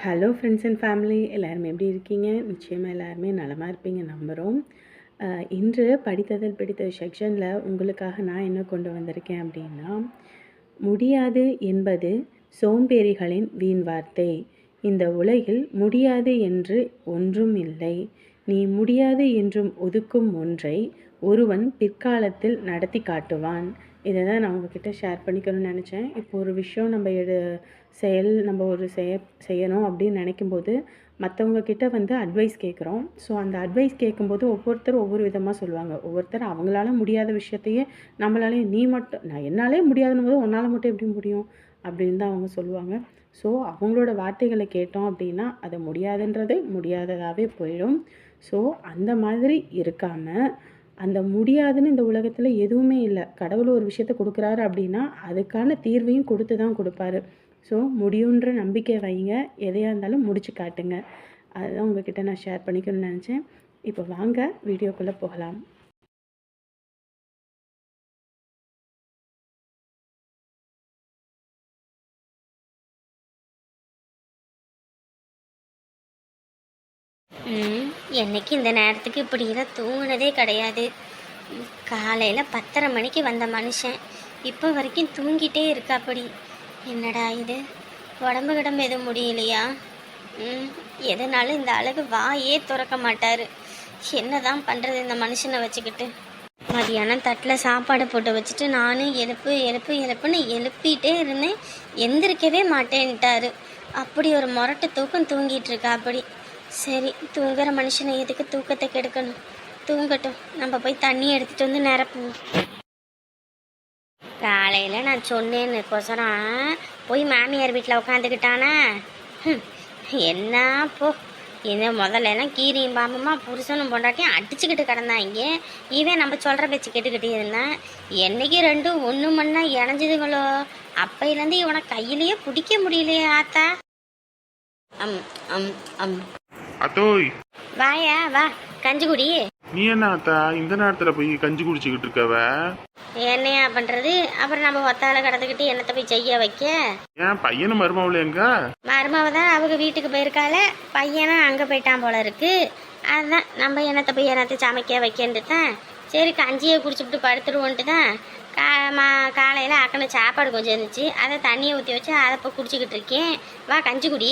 Hello friends and family எல்லாருமே எப்படி இருக்கீங்க? நிச்சயமாக எல்லாருமே நலமாக இருப்பீங்க நம்புகிறோம். இன்று படித்ததில் பிடித்த செக்ஷனில் உங்களுக்காக நான் என்ன கொண்டு வந்திருக்கேன் அப்படின்னா, முடியாது என்பது சோம்பேறிகளின் வீண் வார்த்தை. இந்த உலகில் முடியாது என்று ஒன்றும் இல்லை. நீ முடியாது என்றும் ஒதுக்கும் ஒன்றை ஒருவன் பிற்காலத்தில் நடத்தி காட்டுவான். இதை தான் நான் உங்ககிட்ட ஷேர் பண்ணிக்கணும்னு நினச்சேன். இப்போ ஒரு விஷயம் நம்ம ஒரு செய்யணும் அப்படின்னு நினைக்கும்போது மற்றவங்க கிட்ட அட்வைஸ் கேட்குறோம். ஸோ அந்த அட்வைஸ் கேட்கும்போது ஒவ்வொருத்தர் ஒவ்வொரு விதமாக சொல்லுவாங்க. ஒவ்வொருத்தர் அவங்களால முடியாத விஷயத்தையே நம்மளாலே நான் என்னாலே முடியாதுன்னு போது உன்னால் மட்டும் எப்படி முடியும் அப்படின்னு தான் அவங்க சொல்லுவாங்க. ஸோ அவங்களோட வார்த்தைகளை கேட்டோம் அப்படின்னா அது முடியாதுன்றது முடியாததாகவே போயிடும். ஸோ அந்த மாதிரி இருக்காமல், அந்த முடியாதுன்னு இந்த உலகத்தில் எதுவுமே இல்லை. கடவுள் ஒரு விஷயத்த கொடுக்குறாரு அப்படின்னா அதுக்கான தீர்வையும் கொடுத்து தான் கொடுப்பாரு. ஸோ முடியுன்ற நம்பிக்கை வைங்க. எதையாக இருந்தாலும் முடிச்சு காட்டுங்க. அதுதான் உங்ககிட்ட நான் ஷேர் பண்ணிக்கணும்னு நினச்சேன். இப்போ வாங்க வீடியோக்குள்ளே போகலாம். என்னைக்கு இந்த நேரத்துக்கு இப்படியெல்லாம் தூங்கினதே கிடையாது. காலையில் 10:30 மணிக்கு வந்த மனுஷன் இப்போ வரைக்கும் தூங்கிட்டே இருக்காப்படி. என்னடா இது, உடம்பு கிடம்பு எதுவும் முடியலையா? எதனாலும் இந்த அழகு வாயே திறக்க மாட்டார். என்னதான் பண்ணுறது இந்த மனுஷனை வச்சுக்கிட்டு? மதியானம் தட்டில் சாப்பாடு போட்டு வச்சுட்டு நானும் எழுப்புன்னு எழுப்பிட்டே இருந்தேன். எந்திரிக்கவே மாட்டேன்ட்டாரு. அப்படி ஒரு முரட்டு தூக்கம் தூங்கிட்டு இருக்கா அப்படி. சரி, தூங்குற மனுஷனை எதுக்கு தூக்கத்தை கெடுக்கணும்? தூங்கட்டும், நம்ம போய் தண்ணி எடுத்துகிட்டு வந்து நிரப்புவோம். காலையில் நான் சொன்னேன்னு கொசரம் போய் மாமியார் வீட்டில் உட்காந்துக்கிட்டானா? என்ன போ, இந்த முதல்லலாம் கீரியும் பாம்புமா புருஷனும் பொண்டாட்டியும் அடிச்சுக்கிட்டு கிடந்தாங்க. இவன் நம்ம சொல்கிற பேச்சு கேட்டுக்கிட்டே இருந்தான். என்னைக்கு ரெண்டும் ஒன்று மண்ணா இணைஞ்சதுங்களோ அப்பையிலேருந்து இவனை கையிலேயே பிடிக்க முடியலையே ஆத்தா. அம் அம் அம் அத்தோய், வாயா வா, கஞ்சி குடி. நீ என்ன அத்தா இந்த நேரத்துல போய் கஞ்சி குடிச்சுக்கிட்டு இருக்கவ? என்னையா பண்றது? அப்புறம் நம்ம ஒத்தால கடந்துக்கிட்டு என்னத்தை போய் செய்ய வைக்க? ஏன் பையனும் மருமாவில எங்க? மருமாவை தான் அவங்க வீட்டுக்கு போயிருக்காள, பையனும் அங்கே போயிட்டான் போல இருக்கு. அதுதான் நம்ம என்னத்தை போய் என்னத்தை சமைக்க வைக்கன்ட்டு தான் சரி கஞ்சியை குடிச்சுட்டு படுத்துருவோன்ட்டு தான் காலையில் ஆக்கின சாப்பாடு கொஞ்சம் இருந்துச்சு, அதை தண்ணியை ஊற்றி வச்சு அதை இப்போ குடிச்சிக்கிட்டு இருக்கேன். வா கஞ்சி குடி.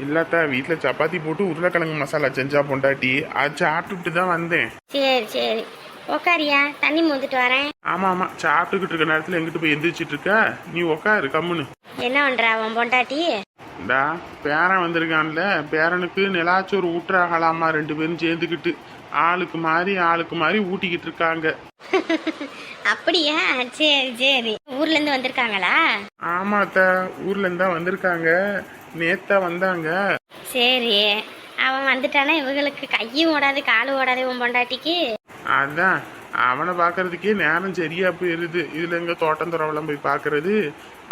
இல்லாத்தா, வீட்டுல சப்பாத்தி போட்டு உருளைக்கிழங்கு மசாலா செஞ்சா பொண்டாட்டி, அது சாப்பிட்டுட்டு தான் வந்தேன். சரி சரி, உக்காரியா, தண்ணி மூந்துட்டு வரேன். ஆமா ஆமா, சாப்பிட்டுக்கிட்டு இருக்க நேரத்துல எங்கிட்டு போய் எந்திரிச்சிட்டு இருக்க? நீ உக்காரு கம்முன்னு. என்ன பண்றா அவன் பொண்டாட்டி? டா, பேரன் வந்திருக்கான்ல, பேரனுக்கு நிலாச்சோறு ஊட்டுறாகலாமா, 2 பேரும் சேர்ந்துக்கிட்டு ஆளுக்கு மாறி ஊட்டிக்கிட்டு இருக்காங்க. அப்படியா? சரி சரி, ஊர்ல இருந்து வந்திருக்காங்களா? ஆமா அத்தா, ஊர்ல இருந்தா வந்திருக்காங்க. நேத்தா வந்தாங்க. சரி, அவன் வந்துட்டானா இவங்களுக்கு கையும் ஓடாது காலும் ஓடாது உன் பொண்டாட்டிக்கு. அதான் அவனை பாக்குறதுக்கே நேரம் சரியா போயிருது. இதுல எங்க தோட்டம் துறவெல்லாம் போய் பாக்குறது?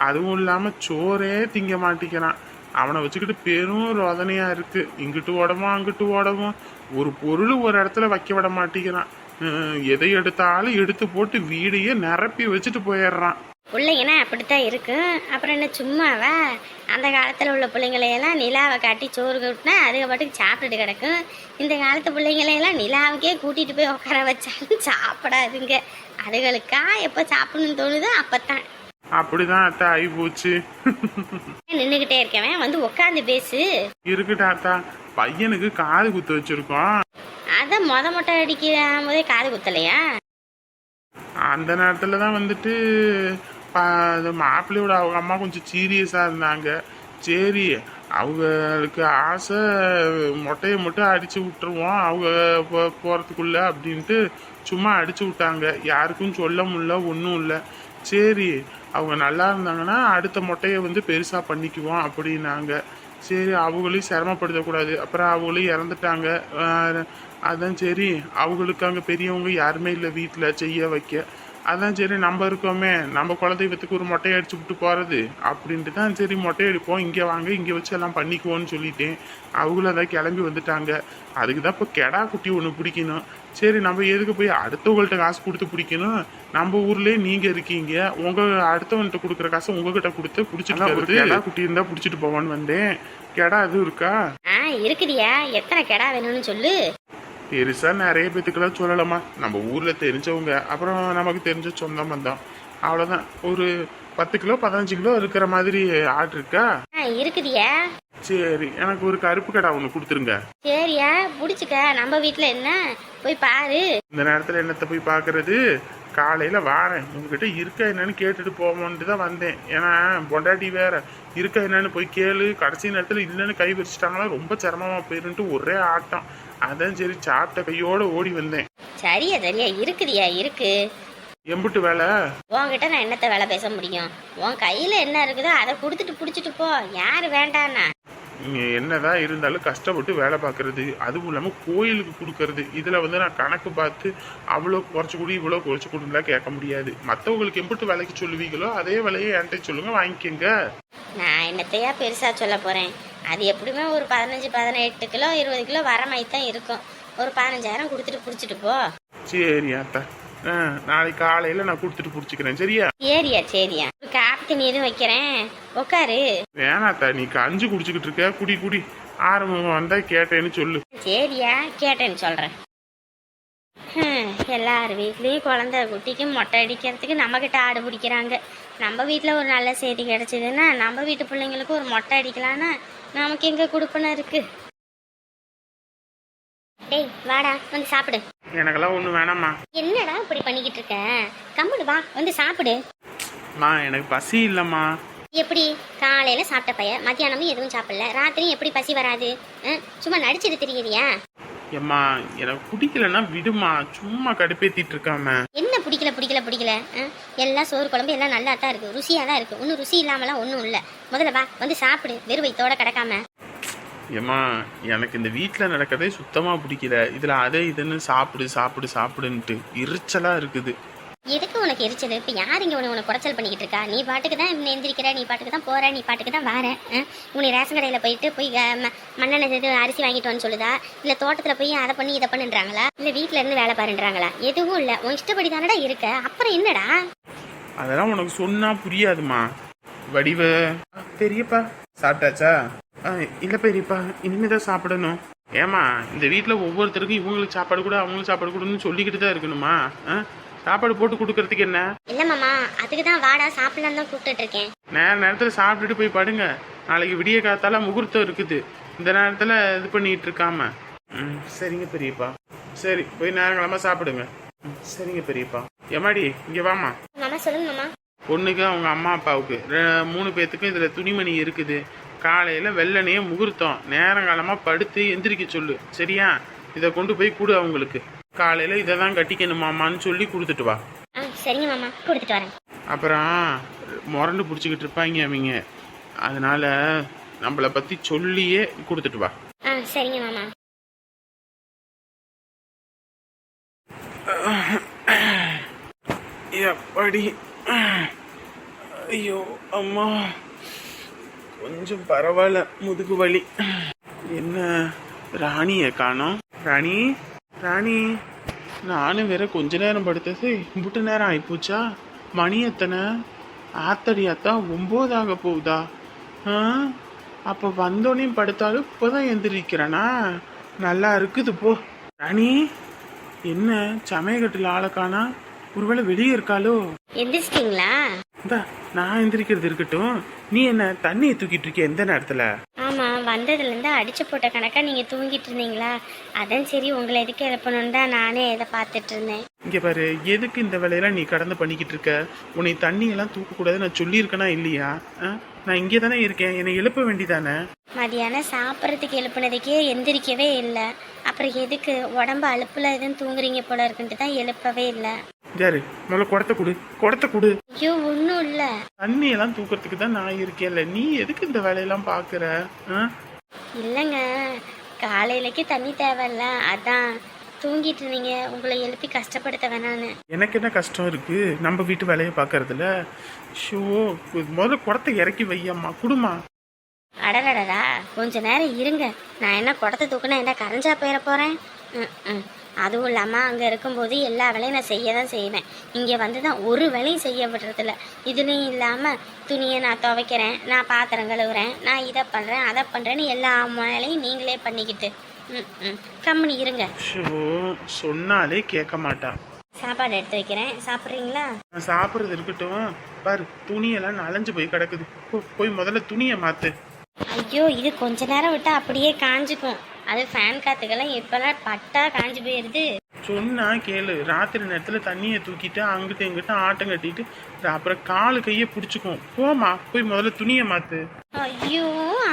அதுவும் இல்லாம சோறே திங்க மாட்டிக்கிறான். அவனை வச்சுக்கிட்டு பெரும் ரோதனையா இருக்கு. இங்கிட்டு ஓடவும் அங்கிட்டு ஓடவும், ஒரு பொருள் ஒரு இடத்துல வைக்க விட மாட்டேங்கிறான். எதை எடுத்தாலும் எடுத்து போட்டு வீடையே நிரப்பி வச்சுட்டு போயிடுறான். பிள்ளைங்கன்னா அப்படித்தான் இருக்கு. அப்புறம் என்ன சும்மாவா? அந்த காலத்தில் உள்ள பிள்ளைங்களையெல்லாம் நிலாவை காட்டி சோறு கூட்டினா அதுக பாட்டுக்கு சாப்பிட்டுட்டு கிடக்கும். இந்த காலத்து பிள்ளைங்களையெல்லாம் நிலாவுக்கே கூட்டிகிட்டு போய் உட்கார வச்சாலும் சாப்பிடாதுங்க. அதுகளுக்கா எப்போ சாப்பிடணும்னு தோணுதோ அப்பத்தான். அப்படிதான் அத்தா ஆகி போச்சு. நின்றுகிட்டே இருக்கவன் வந்து உட்காந்து பேசு. இருக்குட்டா அத்தா, பையனுக்கு காது குத்து வச்சிருக்கோம். அதான் மொட்டை அடிக்கும் போதே காது குத்தலையா? அந்த நேரத்துல தான் மாப்பிள்ளையோட அவங்க அம்மா கொஞ்சம் சீரியஸா இருந்தாங்க. சரி, அவங்களுக்கு ஆசை மொட்டையை மட்டும் அடிச்சு விட்டுருவோம் அவங்க போறதுக்குள்ள அப்படின்ட்டு சும்மா அடிச்சு விட்டாங்க. யாருக்கும் சொல்ல முடியல, ஒன்றும் இல்லை. சரி, அவங்க நல்லா இருந்தாங்கன்னா அடுத்த மொட்டையை பெருசா பண்ணிக்குவோம் அப்படின்னாங்க. சரி, அவங்களையும் சிரமப்படுத்தக்கூடாது. அப்புறம் அவங்களையும் இறந்துட்டாங்க. அதான் சரி, அவங்களுக்கு அங்கே பெரியவங்க யாருமே இல்லை வீட்டில் செய்ய வைக்க. அதான் சரி நம்ம இருக்கோமே, நம்ம குலதெய்வத்துக்கு ஒரு மொட்டையை அடிச்சு விட்டு போறது அப்படின்ட்டு தான் சரி மொட்டை அடிப்போம், இங்கே வாங்க இங்கே வச்சு எல்லாம் பண்ணிக்குவோன்னு சொல்லிட்டேன். அவங்களும் அதான் கிளம்பி வந்துட்டாங்க. அதுக்கு தான் இப்போ கெடா குட்டி ஒன்று பிடிக்கணும். சரி நம்ம எதுக்கு போய் அடுத்தவங்கள்ட்ட காசு கொடுத்து பிடிக்கணும், நம்ம ஊர்லேயே நீங்க இருக்கீங்க, உங்க அடுத்தவன்கிட்ட கொடுக்குற காசை உங்ககிட்ட கொடுத்து பிடிச்சிட்டு கெடா குட்டி இருந்தா பிடிச்சிட்டு போவான்னு வந்தேன். கெடா எதுவும் இருக்கா? இருக்குதியா, எத்தனை கெடா வேணும்னு சொல்லு. பெருசா நிறைய பேத்துக்கெல்லாம் சொல்லலாமா, நம்ம ஊர்ல தெரிஞ்சவங்க, அப்புறம் நமக்கு தெரிஞ்ச சொந்த பந்தம், அவ்வளவுதான். ஒரு 10 கிலோ 15 கிலோ இருக்கிற மாதிரி ஆடு இருக்கா? இருக்குதியா. சரி, எனக்கு ஒரு கருப்பு கடை ஒன்று கொடுத்துருங்க. சரியா, பிடிச்சிக்க. நம்ம வீட்டுல என்ன போய் பாரு. இந்த நேரத்துல என்னத்தை போய் பாக்குறது, காலையில வாரேன், உங்ககிட்ட இருக்கா என்னன்னு கேட்டுட்டு போவோன்ட்டு தான் வந்தேன். ஏன்னா பொண்டாட்டி வேற இருக்கா என்னன்னு போய் கேளு, கடைசி நேரத்துல இல்லைன்னு கை வச்சுட்டாங்களா ரொம்ப சிரமமா போயிருன்ட்டு ஒரே ஆட்டம். அதான் சரி சாப்பிட்ட கையோட ஓடி வந்தேன். சரியா சரியா, இருக்குதியா இருக்கு. எம்புட்டு வேலை? உன்கிட்ட நான் என்னத்த வேலை பேச முடியும்? உன் கையில என்ன இருக்குதோ அதை கொடுத்துட்டு பிடிச்சிட்டு போ. யாரு வேண்டான்னா? நீங்க என்னதான் இருந்தாலும் கஷ்டப்பட்டு வேலை பார்க்கறது, அதுவும் இல்லாமல் கோயிலுக்கு கொடுக்கறது, இதில் வந்து நான் கணக்கு பார்த்து அவ்வளோ குறைச்சி கொடு இவ்வளோ குறைச்சி கொடுலாம் கேட்க முடியாது. மற்றவங்களுக்கு எம்பிட்டு விலைக்கு சொல்லுவீங்களோ அதே விலையை என்கிட்ட சொல்லுங்க, வாங்கிக்கோங்க. நான் என்னத்தையா பெருசா சொல்ல போறேன்? அது எப்படியுமே ஒரு 15 18 கிலோ 20 கிலோ வர மாதிரி தான் இருக்கும். ஒரு 15,000 கொடுத்துட்டு பிடிச்சிட்டு போ. சரி அத்தா, நாளைக்கு காலையில் நான் கொடுத்துட்டு பிடிச்சிக்கிறேன். சரியா? சரியா சரியா. ஒரு காப்பி தண்ணி எதுவும் வைக்கிறேன், உட்காரு. வேணாத்தா, நீ கஞ்சி குடிச்சுக்கிட்டு இருக்க, குடி குடி. ஆரம்பம் வந்தா கேட்டேன்னு சொல்லு. சரியா, கேட்டேன்னு சொல்றேன். எல்லார் வீட்லயும் குழந்தை குட்டிக்கு மொட்டை அடிக்கிறதுக்கு நம்ம கிட்ட ஆடு பிடிக்கிறாங்க. நம்ம வீட்டில் ஒரு நல்ல செய்தி கிடைச்சதுன்னா நம்ம வீட்டு பிள்ளைங்களுக்கு ஒரு மொட்டை அடிக்கலான்னா நமக்கு எங்க கொடுப்பன இருக்கு. டேய் வாடா, வந்து சாப்பிடு. எனக்கெல்லாம் ஒன்றும் வேணாம்மா. என்னடா இப்படி பண்ணிக்கிட்டு இருக்க? கம்முனு வா, வந்து சாப்பிடு. எனக்கு பசி இல்லைம்மா. எப்படி காலையில சாப்பிட்ட பைய மத்தியானமும் எதுவும் சாப்பிடல, ராத்திரியும் எப்படி பசி வராது? சும்மா நடிச்சிட்டு தெரியுறியா? ஏம்மா எனக்கு பிடிக்கலன்னா விடுமா, சும்மா கடுப்பேத்திட்டு இருக்காம. என்ன பிடிக்கல பிடிக்கல பிடிக்கல? எல்லாம் சோறு குழம்பு எல்லாம் நல்லா தான் இருக்கு, ருசியா தான் இருக்கு. ஒன்றும் ருசி இல்லாமலாம் ஒன்றும் இல்லை. முதல்ல வா, வந்து சாப்பிடு, வெறும் வயித்தோட கிடக்காம. ஏம்மா எனக்கு இந்த வீட்டில் நடக்கிறதே சுத்தமாக பிடிக்கல. இதில் அதை இதுன்னு சாப்பிடு சாப்பிடு சாப்பிடுன்ட்டு எரிச்சலாக இருக்குது. எதுக்கு உனக்கு எரிச்சல்? இப்போ யார் இங்கே உனக்கு குறைச்சல் பண்ணிக்கிட்டு இருக்கா? நீ பாட்டுக்கு தான் எந்திரிக்கிற, நீ பாட்டுக்கு தான் போற, நீ பாட்டுக்கு தான் வர. உன்னை ரேஷன் கடையில் போயிட்டு போய் மண்ணெண்ணெய் இது அரிசி வாங்கிட்டு வந்து சொல்லுதா? இல்லை தோட்டத்தில் போய் அதை பண்ணி இதை பண்ணுன்றாங்களா? இல்லை வீட்டில் இருந்து வேலை பாருன்றாங்களா? எதுவும் இல்லை, உன் இஷ்டப்படி தானடா இருக்க. அப்புறம் என்னடா? அதெல்லாம் உனக்கு சொன்னா புரியாதுமா. வடிவ பெரியப்பா சாப்பிட்டாச்சா? இல்லை பெரியப்பா, இனிமேதான் சாப்பிடணும். ஏமா இந்த வீட்டில் ஒவ்வொருத்தருக்கும் இவங்களுக்கு சாப்பாடு கூட அவங்களுக்கு சாப்பாடு கூடன்னு சொல்லிக்கிட்டு தான் இருக்கணுமா? சாப்பாடு போட்டு கொடுக்கறதுக்கு என்ன? இல்லை மாமா, அதுக்கு தான் வாடா சாப்பிடலாம் தான் கூப்பிட்டு இருக்கேன். நேரத்தில் சாப்பிட்டுட்டு போய் படுங்க. நாளைக்கு விடிய காத்தால முகூர்த்தம் இருக்குது. இந்த நேரத்தில் இது பண்ணிட்டு இருக்காம. சரிங்க பெரியப்பா. சரி போய் நேரங்களமா சாப்பிடுங்க. சரிங்க பெரியப்பா. எம்மாடி இங்கே வாமா. மாமா சொல்லுங்க மாமா. பொண்ணுக்கு அவங்க அம்மா அப்பாவுக்கு 3 பேத்துக்கும் இதில் துணிமணி இருக்குது. காலையில் வெள்ளனையே முகூர்த்தம், நேரங்காலமாக படுத்து எந்திரிக்க சொல்லு. சரியா? இதை கொண்டு போய் கொடு அவங்களுக்கு. காலையில் இதை தான் கட்டிக்கணுமாமான்னு சொல்லி கொடுத்துட்டு வா. சரிங்க மாமா, கொடுத்துட்டு வரேன். அப்புறம் முரண்டு பிடிச்சிக்கிட்டு இருப்பாங்க அவங்க, அதனால நம்மளை பற்றி சொல்லியே கொடுத்துட்டு வா. சரிங்க மாமா. எப்படி? ஐயோ அம்மா, கொஞ்சம் பரவாயில்ல, முதுகு வலி. என்ன ராணியை காணோம்? ராணி ராணி, நானும் வேற கொஞ்ச நேரம் படுத்தது இம்புட்டு நேரம் ஆயிப்போச்சா? மணி எத்தனை? ஆத்தடி அத்தா 9 ஆக போகுதா? அப்போ வந்தோடனையும் படுத்தாலும் இப்போதான் எந்திரிக்கிறேனா? நல்லா இருக்குது போ. ராணி என்ன சமயக்கட்டில் ஆளை காணா? ஒருவேளை வெளியே இருக்காளோ? எந்திரிச்சிட்டீங்களா? நான் எந்திரிக்கிறது இருக்கட்டும், நீ என்ன தண்ணியை தூக்கிட்டு இருக்க எந்த நேரத்துல? ஆமா, வந்ததுலேருந்து அடிச்சு போட்ட கணக்கா நீங்க தூங்கிட்டு இருந்தீங்களா? அதான் சரி உங்களை எதுக்கு எழுப்பணும்னு தான் நானே இதை பார்த்துட்டு இருந்தேன். இங்க பாரு, எதுக்கு இந்த வேலையெல்லாம் நீ கடந்து பண்ணிக்கிட்டு இருக்க? உன்னை தண்ணி எல்லாம் தூக்கக்கூடாது நான் சொல்லியிருக்கேனா இல்லையா? நான் இங்கே தானே இருக்கேன், என்னை எழுப்ப வேண்டிதானே? மதியானம் சாப்பிட்றதுக்கு எழுப்புனதுக்கே எந்திரிக்கவே இல்லை. அப்புறம் எதுக்கு உடம்பு அலுப்புல எதுவும் தூங்குறீங்க போல இருக்குன்ட்டு தான் எழுப்பவே இல்லை. யாரு முதல்ல குடத்தை கொடு, குடத்தை கொடு. ஐயோ ஒன்றும் இல்லை, தண்ணி எல்லாம் தூக்கிறதுக்கு தான் நான் இருக்கேன்ல, நீ எதுக்கு இந்த வேலையெல்லாம் பாக்குற? இல்லைங்க, காலையிலக்கு தண்ணி தேவையில்ல, அதான் தூங்கிட்டு இருந்தீங்க, உங்களை எழுப்பி கஷ்டப்படுத்த வேணான்னு. எனக்கு என்ன கஷ்டம் இருக்கு நம்ம வீட்டு வேலையை பார்க்கறதுல? ஷோ, முதல்ல குடத்தை இறக்கி வையம்மா, குடுமா. அடடடடா, கொஞ்ச நேரம் இருங்க. நான் என்ன குடத்தை தூக்குனா என்ன கரைஞ்சா போயிட போகிறேன்? ம். அதுவும் இல்லாமல் அங்கே இருக்கும்போது எல்லா வேலையும் நான் செய்ய தான் செய்வேன். இங்கே வந்து தான் ஒரு வேலையும் செய்ய விடுறதில்ல. இதுலேயும் இல்லாமல் துணியை நான் துவைக்கிறேன், நான் பாத்திரம் கழுவுறேன், நான் இதை பண்ணுறேன் அதை பண்ணுறேன்னு எல்லா வேலையும் நீங்களே பண்ணிக்கிட்டு. கம்முனி இருங்க. ஷோ, சொன்னாலே கேட்க மாட்டா. சாப்பாடு எடுத்து வைக்கிறேன், சாப்பிட்றீங்களா? நான் சாப்பிட்றது இருக்கட்டும், பாரு துணியெல்லாம் நனைஞ்சு போய் கிடக்குது. போய் முதல்ல துணியை மாத்து. ஐயோ, இது கொஞ்ச நேரம் விட்டால் அப்படியே காஞ்சிக்கும். அது ஃபேன் காற்றுக்கெல்லாம் இப்போல்லாம் பட்டா காஞ்சி போயிடுது. சொன்னா கேளு, ராத்திரி நேரத்துல தண்ணியை தூக்கிட்டு அங்கிட்ட இங்கிட்ட ஆட்டம் கட்டிட்டு அப்புறம் காலு கையை பிடிச்சிக்கும். போமா, போய் முதல்ல துணியை மாத்து. ஐயோ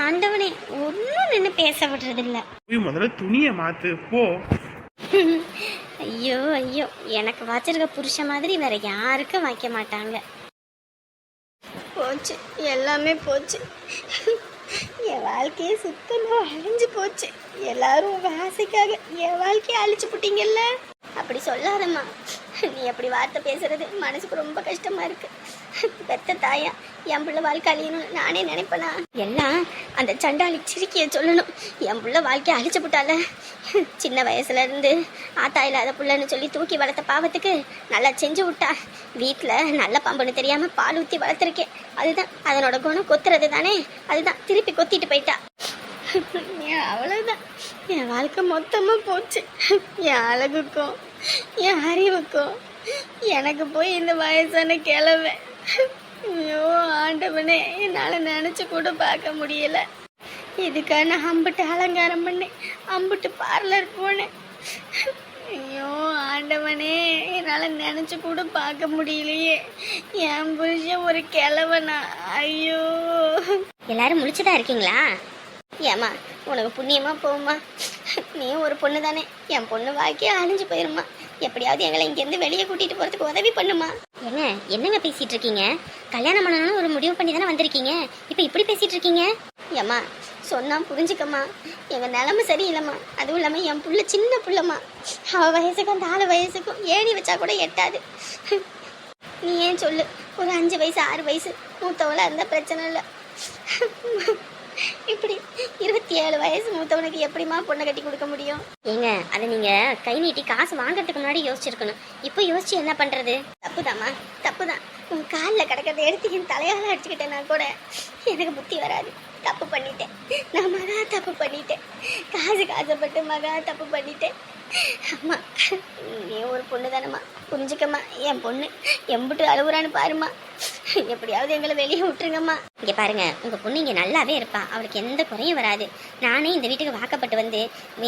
ஆண்டவனே, ஒன்றும் நின்று பேச விடுறது இல்லை. போய் முதல்ல துணியை மாத்து, போ. ஐயோ ஐயோ, எனக்கு வச்சிருக்க புருஷ மாதிரி வேற யாருக்கும் வைக்க மாட்டாங்க. போச்சு, எல்லாமே போச்சு. என் வாழ்க்கையே சுத்தமாக அழிஞ்சு போச்சு. எல்லாரும் ஆசைக்காக என் வாழ்க்கையை அழிச்சு போட்டீங்கல்ல. அப்படி சொல்லாதம்மா, நீ அப்படி வார்த்தை பேசுறது மனசுக்கு ரொம்ப கஷ்டமா இருக்கு. பெத்த தாயா என் பிள்ளை வாழ்க்கை அழியணும்னு நானே நினைப்பேனா? எல்லாம் அந்த சண்டாளி சிரிக்கிய சொல்லணும். என் பிள்ளை வாழ்க்கையை அழிச்சு போட்டால. சின்ன வயசுல இருந்து ஆத்தா இல்லாத பிள்ளைன்னு சொல்லி தூக்கி வளர்த்த பாவத்துக்கு நல்லா செஞ்சு விட்டா. வீட்டில் நல்ல பாம்புன்னு தெரியாம பால் ஊற்றி வளர்த்துருக்கேன். அதுதான் அதனோட குணம், கொத்துறது தானே. அதுதான் திருப்பி கொத்திட்டு போயிட்டா. அவ்வளவுதான், என் வாழ்க்கை மொத்தமா போச்சு. என் அழகுக்கும் என் அறிவுக்கும் எனக்கு போய் இந்த வயசான கிழவை. ஐயோ ஆண்டவனே, என்னால் நினச்சி கூட பார்க்க முடியல. இதுக்காக நான் அம்புட்டு அலங்காரம் பண்ணேன், அம்புட்டு பார்லர் போனேன். ஐயோ ஆண்டவனே, என்னால் நினச்சி கூட பார்க்க முடியலையே. என் புருஷன் ஒரு கிழவனா? ஐயோ. எல்லாரும் முழிச்சுதான் இருக்கீங்களா? ஏம்மா, உனக்கு புண்ணியமா போகுமா? நீ ஒரு பொண்ணு தானே. என் பொண்ணு வாழ்க்கையே அழிஞ்சு போயிருமா. எப்படியாவது எங்களை இங்கேருந்து வெளியே கூட்டிட்டு போறதுக்கு உதவி பண்ணுமா. என்னங்க பேசிட்டு இருக்கீங்க? கல்யாணம் பண்ணணும்னு ஒரு முடிவு பண்ணி தானே வந்திருக்கீங்க, இப்போ இப்படி பேசிட்டு இருக்கீங்க? ஏம்மா, சொன்னா புரிஞ்சுக்கம்மா. எங்க நிலைமை சரியில்லைம்மா. அதுவும் இல்லாமல் என் புள்ள சின்ன புள்ளம்மா. அவள் வயசுக்கும் அந்த 4 வயசுக்கும் ஏணி வச்சா கூட எட்டாது. நீ ஏன் சொல்லு, ஒரு 5 வயசு 6 வயசு மூத்தவளா இருந்தால் பிரச்சனை இல்லை. இப்படி 27 வயசு மூத்தவனுக்கு எப்படிமா பொண்ணை கட்டி கொடுக்க முடியும்? ஏங்க, அதை நீங்க கை நீட்டி காசு வாங்கறதுக்கு முன்னாடி யோசிச்சிருக்கணும். இப்போ யோசிச்சு என்ன பண்றது? தப்புதாம்மா, தப்புதான். உன் காலில் கிடக்கிறத எடுத்து என் தலையால அடிச்சுக்கிட்டேன்னா கூட எனக்கு புத்தி வராது. தப்பு பண்ணிட்டேன், நான் மகா தப்பு பண்ணிட்டேன். காசுக்கு ஆசைப்பட்டு மகா தப்பு பண்ணிட்டேன். அம்மா, நீ ஒரு பொண்ணு தானம்மா, புரிஞ்சுக்கம்மா. என் பொண்ணு எம்பிட்டு அழுகுறான்னு பாருமா. எப்படியாவது எங்களை வெளியே விட்டுருங்கம்மா. இங்கே பாருங்க, உங்கள் பொண்ணு இங்கே நல்லாவே இருப்பா. அவளுக்கு எந்த குறையும் வராது. நானே இந்த வீட்டுக்கு வாக்கப்பட்டு வந்து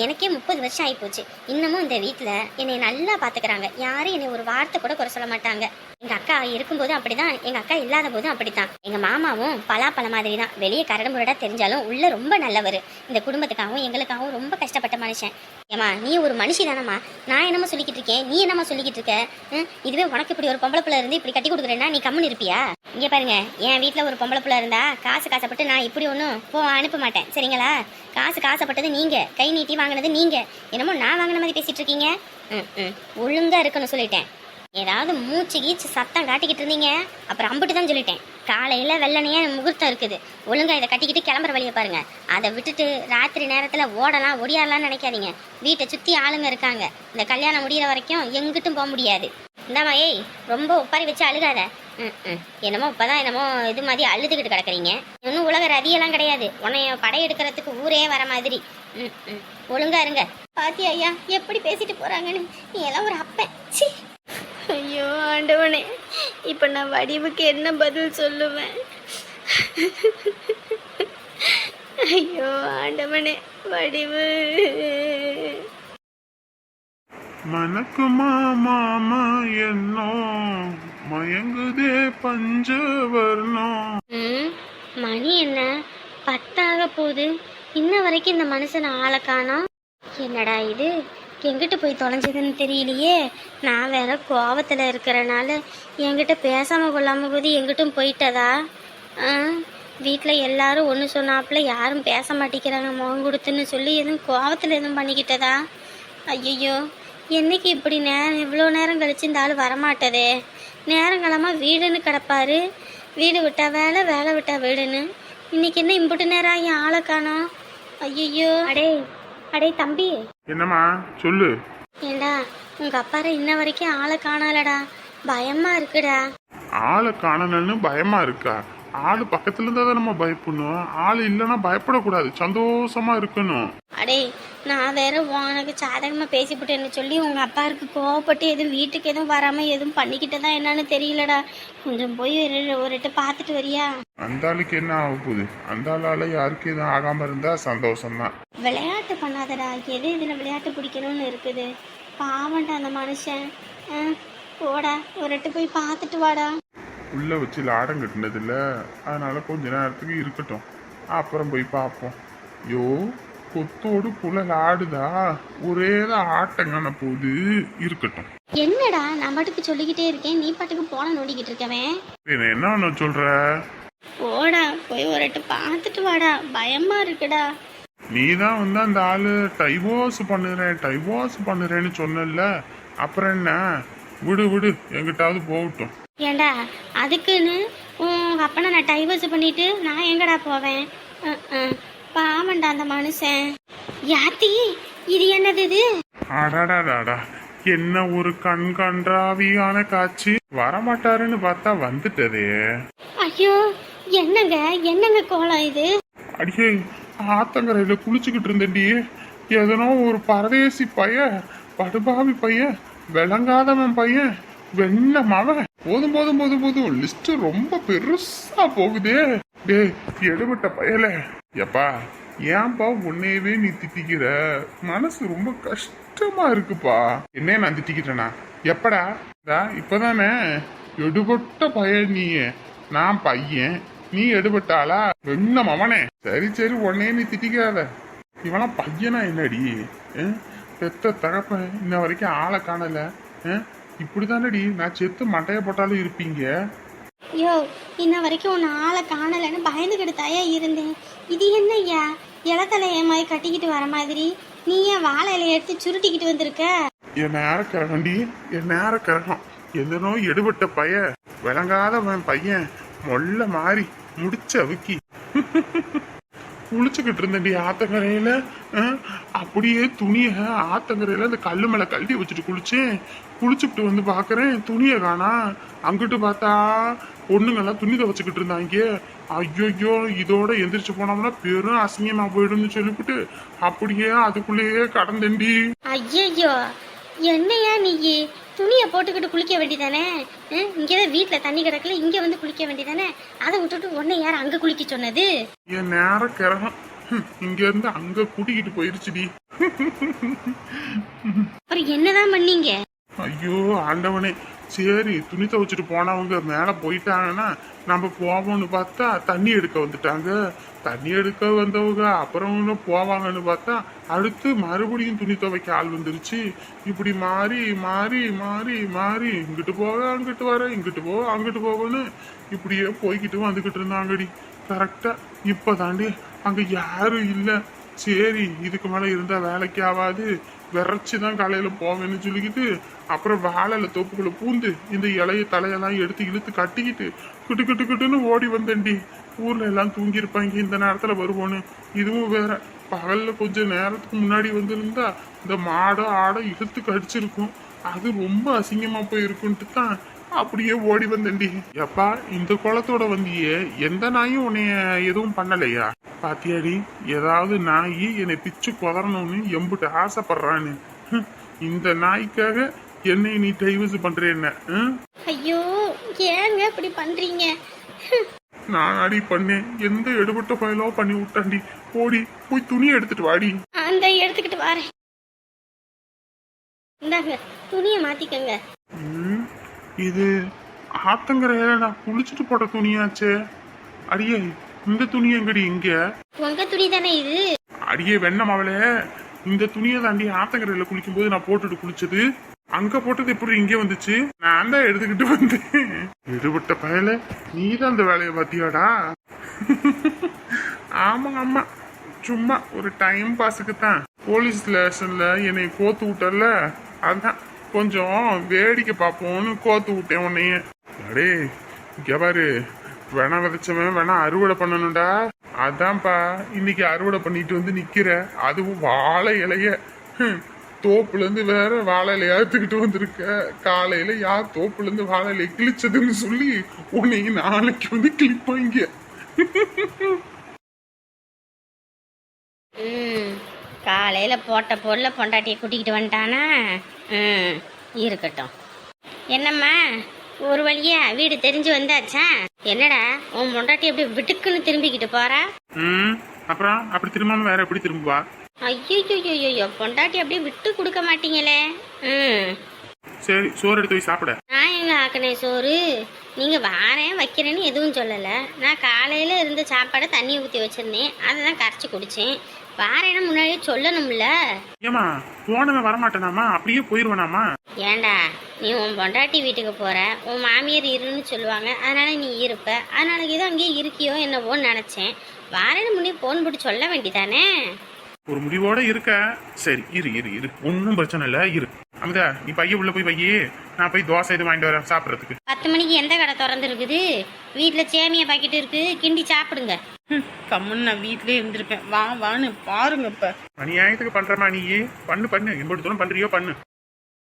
எனக்கே 30 வருஷம் ஆகிப்போச்சு. இன்னமும் இந்த வீட்டில் என்னை நல்லா பார்த்துக்கிறாங்க. யாரும் என்னை ஒரு வார்த்தை கூட குறை சொல்ல மாட்டாங்க. எங்கள் அக்கா இருக்கும்போதும் அப்படிதான், எங்கள் அக்கா இல்லாத போதும் அப்படித்தான். எங்கள் மாமாவும் பலாப்பழம் மாதிரி தான். வெளியே கரடு முரடா தெரிஞ்சாலும் உள்ள ரொம்ப நல்லவர். இந்த குடும்பத்துக்காகவும் எங்களுக்காகவும் ரொம்ப கஷ்டப்பட்ட மனுஷன். ஏமா, நீ ஒரு மனுஷி தானம்மா. நான் என்னம்மா சொல்லிக்கிட்டு இருக்கேன், நீ என்னம்மா சொல்லிக்கிட்டு இருக்க? இதுவே உனக்கு இப்படி ஒரு பொம்பளை பிள்ளை இருந்து இப்படி கட்டி கொடுக்குறேன்னா நீ கம்முன்னு இருப்பியா? இங்கே பாருங்க, என் வீட்டில் ஒரு பொம்பளை பிள்ளை இருந்தா காசுப்பட்டு நான் இப்படி ஒன்றும் அனுப்ப மாட்டேன், சரிங்களா? காசுப்பட்டது நீங்க, கை நீட்டி வாங்கினது நீங்க. என்னமோ நான் வாங்கின மாதிரி பேசிட்டு இருக்கீங்க. ஒழுங்கா இருக்கணும் சொல்லிட்டேன். ஏதாவது மூச்சு கீச்சு சத்தம் காட்டிக்கிட்டு இருந்தீங்க அப்புறம் அம்பிட்டு தான் சொல்லிட்டேன். காலையில் வெள்ளனையே முகூர்த்தம் இருக்குது. ஒழுங்கா இதை கட்டிக்கிட்டு கிளம்புற வழியை பாருங்க. அதை விட்டுட்டு ராத்திரி நேரத்தில் ஒடியாடலாம்னு நினைக்காதீங்க. வீட்டை சுற்றி ஆளுங்க இருக்காங்க. இந்த கல்யாணம் முடிகிற வரைக்கும் எங்கிட்டும் போக முடியாது. இந்தாம்மா, ஏய், ரொம்ப ஒப்பாரி வச்சு அழுகாத. என்னமோ இப்போதான் என்னமோ இது மாதிரி அழுதுகிட்டு கிடக்குறீங்க. இன்னும் உலக ரதியெல்லாம் கிடையாது. உன்னைய படையெடுக்கிறதுக்கு ஊரே வர மாதிரி. ஒழுங்கா இருங்க. பாத்தி ஐயா எப்படி பேசிட்டு போறாங்கன்னு. நீ எல்லாம் ஒரு அப்பன். சி. ஐயோ ஆண்டவனே, இப்போ நான் வடிவுக்கு என்ன பதில் சொல்லுவேன்? ஐயோ ஆண்டவனே, வடிவு. மணக்குமா மாமா என்னோ மயங்குதே பஞ்சவர்ணம். மணி என்ன 10 ஆக போகுது. இன்ன வரைக்கும் இந்த மனுஷன் ஆளை காணோம். என்னடா இது, எங்கிட்ட போய் தொலைஞ்சதுன்னு தெரியலையே. நான் வேற கோவத்தில் இருக்கிறனால என்கிட்ட பேசாமல் கொள்ளாமல் போது எங்கிட்டும் போயிட்டதா? வீட்டில் எல்லாரும் ஒன்று சொன்னாப்புல யாரும் பேச மாட்டேங்கிறாங்க முகம் கொடுத்துன்னு சொல்லி எதுவும் கோவத்தில் எதுவும் பண்ணிக்கிட்டதா? ஐயோ, என்னைக்கு இப்படி நேரம் இவ்வளோ நேரம் கழிச்சு இந்த ஆள் வரமாட்டதே. நேரங்காலமாக வீடுன்னு கிடப்பாரு. வீடு விட்டா வேலை, வேலை விட்டா வீடுன்னு. இன்னைக்கு என்ன இம்புட்டு நேரம் ஆகி ஆளை காணோம். ஐயோ, அடே தம்பி. என்னம்மா சொல்லு. ஏண்டா உங்க அப்பாரை இன்ன வரைக்கும் ஆளை காணலடா, பயமா இருக்குடா. ஆளை காணலன்னு பயமா இருக்கா? ஆளு பக்கத்துல இருந்தா தான் நம்ம பயப்படணும். ஆளு இல்லைன்னா பயப்படக்கூடாது, சந்தோஷமா இருக்கணும். அடே நான் வேற உனக்கு சாதகமா பேசிவிட்டேன்னு சொல்லி உங்க அப்பாருக்கு கோவப்பட்டு எதுவும் வீட்டுக்கு எதுவும் வராம எதுவும் பண்ணிக்கிட்டு தான் என்னன்னு தெரியலடா. கொஞ்சம் போய் ஒரு பார்த்துட்டு வரியா? அந்த ஆளுக்கு என்ன ஆக போகுது? அந்த ஆளால யாருக்கு எதுவும் ஆகாம இருந்தா சந்தோஷம்தான். விளையாட்டு பண்ணாதடா, எது இதுல விளையாட்டு பிடிக்கணும்னு இருக்குது. பாவண்டா அந்த மனுஷன். போடா ஒரு போய் பார்த்துட்டு வாடா. உள்ள வச்சு லாடம் கட்டினது இல்ல, அதனால கொஞ்ச நேரத்துக்கு இருக்கட்டும், அப்புறம் போய் பார்ப்போம். யோ கொத்தோடு குழல் ஆடுதா, ஒரே ஆட்டங்கான போது இருக்கட்டும். என்னடா நான் பாட்டுக்கு சொல்லிக்கிட்டே இருக்கேன், நீ பாட்டுக்கு போன நோண்டிக்கிட்டு இருக்கவன். என்ன சொல்ற? போடா போய் ஒரு பார்த்துட்டு வாடா, பயமா இருக்குடா. நீ தான் வந்து அந்த ஆளு டைவோர்ஸ் பண்ணுறேன்னு சொன்னல, அப்புறம் என்ன? விடு விடு, எங்கிட்டாவது போகட்டும். ஏண்டா அதுக்குன்னு உங்க அப்பனை நான் டைவர்ஸ் பண்ணிட்டு நான் எங்கடா போவேன்? பாவண்டா அந்த மனுஷன். யாத்தி இது என்னது இது? அடாடாடாடா, என்ன ஒரு கண்கன்றாவியான காட்சி. வரமாட்டாருன்னு பார்த்தா வந்துட்டதே. ஐயோ என்னங்க கோலம் இது? அடியே, ஆத்தங்கரையில குளிச்சுக்கிட்டு இருந்தேன்டி. எதனோ ஒரு பரதேசி பையன், படுபாவி பையன், விளங்காதவன் பையன், வெண்ண மவன். போதும் லிஸ்ட் ரொம்ப பெருசா போகுதே. டே எடுபட்ட பயல, எப்பா ஏன்பா உன்னையவே நீ திட்டிக்கிற? மனசு ரொம்ப கஷ்டமா இருக்குப்பா. என்ன நான் திட்டிக்கிட்டேனா? எப்படா? இப்பதானே எடுபட்ட பையன் நீ, நான் பையன், நீ எடுபட்டாளா? வெண்ண மவனே. சரி உன்னையே நீ திட்டிக்காத. இவெல்லாம் பையனா என்னடி? பெத்த தகப்பன் இன்ன வரைக்கும் ஆளை காணல. இப்படிதானடி நான் செத்து மட்டைய போட்டாலும் இருப்பீங்க. ஐயோ இன்ன வரைக்கும் உன்னை ஆளை காணலன்னு பயந்துக்கிட்டு தாயா இருந்தேன். இது என்னய்யா இலத்தலைய மாதிரி கட்டிக்கிட்டு வர மாதிரி? நீ ஏன் வாழை இலைய எடுத்து சுருட்டிக்கிட்டு வந்திருக்க? என் நேர கிரகண்டி, என் நேர கிரகம். எந்தனோ எடுபட்ட பையன், விளங்காதவன் பையன், மொல்ல மாறி முடிச்ச அவுக்கி குளிச்சுக்கிட்டு இருந்தேன்டி ஆத்தங்கரையில. அப்படியே துணிய ஆத்தங்கரையில அந்த கல்லு மேல கழட்டி வச்சுட்டு குளிச்சுக்கிட்டு வந்து பாக்குறேன், துணிய காணா. அங்கிட்டு பார்த்தா பொண்ணுங்கெல்லாம் துணி துவச்சுக்கிட்டு இருந்தாங்க. ஐயோ இதோட எந்திரிச்சு போனோம்னா பெரும் அசிங்கமா போயிடும்னு சொல்லிவிட்டு அப்படியே அதுக்குள்ளேயே கடந்தேன்டி. ஐயோ என்னையா நீ துணியை போட்டுக்கிட்டு குளிக்க வேண்டியதானே? இங்கதான் வீட்டுல தண்ணி கிடக்கல, இங்க வந்து குளிக்க வேண்டியதானே? அதை விட்டுட்டு உன்னை யார் அங்க குளிக்க சொன்னது? என் நேர கிரகம் இங்க இருந்து அங்க கூட்டிக்கிட்டு போயிருச்சுடி. அப்புறம் என்னதான் பண்ணீங்க? ஐயோ ஆண்டவனே. சரி துணி துவைச்சிட்டு போனவங்க மேல போயிட்டாங்கன்னா நம்ம போவோம்னு பார்த்தா தண்ணி எடுக்க வந்துட்டாங்க. தண்ணி எடுக்க வந்தவங்க அப்புறம் போவாங்கன்னு பார்த்தா அடுத்து மறுபடியும் துணி துவைக்க ஆள் வந்துருச்சு. இப்படி மாறி மாறி மாறி மாறி இங்கிட்டு போக அங்கிட்டு வர, இங்கிட்டு போக அங்கிட்டு போகன்னு இப்படியே போய்கிட்டு வந்துகிட்டு இருந்தாங்கடி. கரெக்டா இப்ப தாண்டி அங்க யாரும் இல்லை. சரி இதுக்கு மேல இருந்தா வேலைக்கு ஆகாது, விரைச்சுதான் காலையில போவேன்னு சொல்லிக்கிட்டு அப்புறம் வாழைல தோப்புக்குள்ள பூந்து இந்த இலைய தலையெல்லாம் எடுத்து இழுத்து கட்டிக்கிட்டு கிட்டுன்னு ஓடி வந்தேன்டி. ஊர்ல எல்லாம் தூங்கி இருப்பாங்க, இந்த நேரத்துல வருவோன்னு. இதுவும் வேற, பகல்ல கொஞ்சம் நேரத்துக்கு முன்னாடி வந்திருந்தா இந்த மாடோ ஆடோ இழுத்து கடிச்சிருக்கும். அது ரொம்ப அசிங்கமா போயிருக்குன்ட்டு தான் அப்படியே ஓடி வந்தேன்டி. எப்பா இந்த குளத்தோட வந்தியே, எந்த நாயும் உன்னைய எதுவும் பண்ணலையா? பாத்தியாடி, ஏதாவது நாயி என்னை பிச்சு குதறணும்னு எம்புட்டு ஆசைப்படுறான்னு. இந்த நாய்க்காக என்னை நீ டைவர்ஸ் பண்ற என்ன? ஐயோ ஏங்க இப்படி பண்றீங்க? நான் அடி பண்ணேன், எந்த எடுபட்ட பயலோ பண்ணி விட்டாண்டி. ஓடி போய் துணியை எடுத்துட்டு வாடி. அந்த எடுத்துக்கிட்டு வரேன், இந்தாங்க துணியை மாத்திக்கங்க. இது ஆத்தங்கரையில நான் குளிச்சுட்டு போட்ட துணியாச்சே. அடியே இந்த துணி எங்கடி? இங்க உங்க துணி தானே இது? அடியே வெண்ணம் அவளே, இந்த துணியை தாண்டி ஆத்தங்கரையில குளிக்கும் போது நான் போட்டுட்டு குளிச்சது. அங்க போட்டது எப்படி இங்கே வந்துச்சு? நான் தான் எடுத்துக்கிட்டு வந்தேன். எடுபட்ட பயல, நீ தான் அந்த வேலையை பாத்தியாடா? ஆமா சும்மா ஒரு டைம் பாஸுக்கு தான். போலீஸ் ஸ்டேஷன்ல என்னை கோத்து விட்டல, அதான் கொஞ்சம் வேடிக்கை பார்ப்போம்னு கோத்து விட்டேன் உன்னைய. அடே இங்க பாரு, வேணா விதைச்சவன் வேணா அறுவடை பண்ணணும்டா. அதான்ப்பா இன்னைக்கு அறுவடை பண்ணிட்டு வந்து நிக்கிற, அதுவும் வாழை இலைய. தோப்புல இருந்து வேற வாழை இலையா எடுத்துக்கிட்டு வந்திருக்க. காலையில யார் தோப்புல இருந்து வாழை இலைய கிழிச்சதுன்னு சொல்லி உன்னையும் நாளைக்கு வந்து கிழிப்பாங்க. காலையில் போட்ட பொருளை பொண்டாட்டியை கூட்டிக்கிட்டு வந்துட்டானா? இருக்கட்டும். என்னம்மா ஒரு வழியா வீடு தெரிஞ்சு வந்தாச்சா? என்னடா உன் பொண்டாட்டி எப்படி விட்டுக்குன்னு திரும்பிக்கிட்டு போறா? அப்புறம் அப்படி திரும்பாம வேற எப்படி திரும்புவா? ஐயோ பொண்டாட்டி அப்படியே விட்டு கொடுக்க மாட்டீங்களே. சரி சோறு எடுத்து போய் சாப்பிட. நான் எங்க ஆக்கினேன் சோறு? நீங்க வாரேன் வைக்கிறேன்னு எதுவும் சொல்லலை. நான் காலையில இருந்த சாப்பாடை தண்ணி ஊற்றி வச்சிருந்தேன், அதை தான் கரைச்சி குடிச்சேன். வாரேன்னா முன்னாடியே சொல்லணும்ல. ஏமா போனவன் வரமாட்டேனாமா, அப்படியே போயிருவானாமா? ஏண்டா நீ உன் பொண்டாட்டி வீட்டுக்கு போற, உன் மாமியார் இருன்னு சொல்லுவாங்க, அதனால நீ இருப்ப. அதனால ஏதோ அங்கேயே இருக்கியோ என்னவோன்னு நினைச்சேன். வாரேன்னு முன்னே போன் போட்டு சொல்ல வேண்டிதானே? ஒரு முடிவோட இருக்க. சரி இரு இரு இரு, ஒன்னும் பிரச்சனை இல்ல, இரு. அமுதா நீ பைய உள்ள போய் பையே, நான் போய் தோசை இது வாங்கிட்டு வரேன் சாப்பிடறதுக்கு. 10 மணிக்கு எந்த கடை திறந்து இருக்குது? வீட்டுல சேமியா பாக்கெட் இருக்கு, கிண்டி சாப்பிடுங்க. கம்முன்னு நான் வீட்லயே இருந்திருப்பேன். வான்னு பாருங்க இப்ப. அநியாயத்துக்கு பண்றமா நீ? பண்ணு பண்ணு, எம்பது தூரம் பண்றியோ பண்ணு.